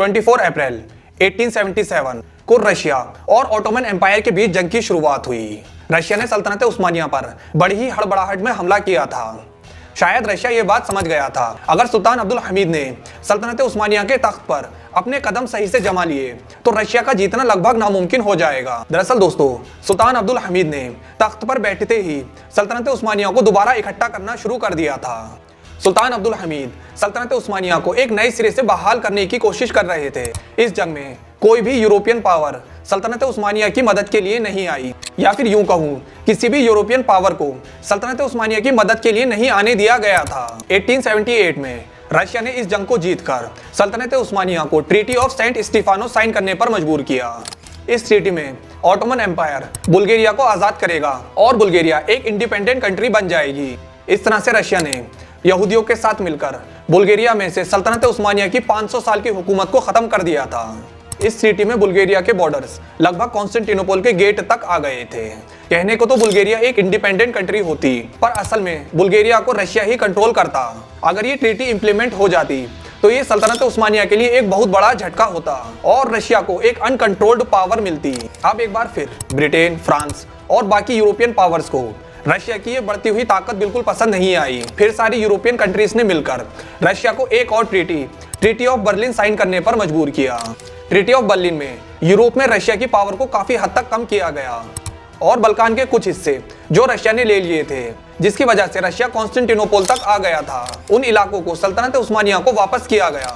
24 अप्रैल 1877 को रशिया और Ottoman empire के बीच जंग की शुरुआत हुई। रशिया ने सल्तनत उस्मानिया पर बड़ी ही हड़बड़ाहट में हमला किया था। शायद रशिया ये बात समझ गया था, अगर सुल्तान अब्दुल हमीद ने सल्तनत उस्मानिया के तख्त पर अपने कदम सही से जमा लिए तो रशिया का जीतना लगभग नामुमकिन हो जाएगा। दरअसल दोस्तों, सुल्तान अब्दुल हमीद ने तख्त पर बैठते ही सल्तनत उस्मानिया को दोबारा इकट्ठा करना शुरू कर दिया था। सुल्तान अब्दुल हमीद सल्तनत उस्मानिया को एक नए सिरे से बहाल करने की कोशिश कर रहे थे। इस जंग में कोई भी यूरोपियन पावर सल्तनत उस्मानिया की मदद के लिए नहीं आई, या फिर यूं कहूं, किसी भी यूरोपियन पावर को सल्तनत उस्मानिया की मदद के लिए नहीं आने दिया गया था। 1878 में रशिया ने इस जंग को जीतकर सल्तनत उस्मानिया को treaty of San Stefano sign करने पर मजबूर किया। इस ट्रीटी में ऑटोमन एम्पायर बुल्गारिया को आजाद करेगा और बुल्गारिया एक इंडिपेंडेंट कंट्री बन जाएगी। इस तरह से रशिया ने यहूदियों के साथ मिलकर बुल्गारिया में से सल्तनत उस्मानिया की 500 साल की हुकूमत को खत्म कर दिया था। इस ट्रीटी में बुल्गारिया के बॉर्डर्स लगभग कॉन्स्टेंटिनोपल के गेट तक आ गए थे। कहने को तो बुल्गारिया एक इंडिपेंडेंट कंट्री होती, पर असल में बुल्गारिया को रशिया ही कंट्रोल करता। अगर ये ट्रीटी इंप्लीमेंट हो जाती तो ये सल्तनत उस्मानिया के लिए एक बहुत बड़ा झटका होता और रशिया को एक अनकंट्रोल्ड पावर मिलती। अब एक बार फिर ब्रिटेन, फ्रांस और बाकी यूरोपियन पावर्स को रशिया की ये बढ़ती हुई ताकत बिल्कुल पसंद नहीं आई। फिर सारी यूरोपियन कंट्रीज ने मिलकर रशिया को एक और ट्रीटी ऑफ बर्लिन साइन करने पर मजबूर किया। ट्रीटी ऑफ बर्लिन में यूरोप में रशिया की पावर को काफी हद तक कम किया गया और बल्कान के कुछ हिस्से जो रशिया ने ले लिए थे, जिसकी वजह से रशिया कॉन्स्टेंटिनोपल तक आ गया था, उन इलाकों को सल्तनत उस्मानिया को वापस किया गया।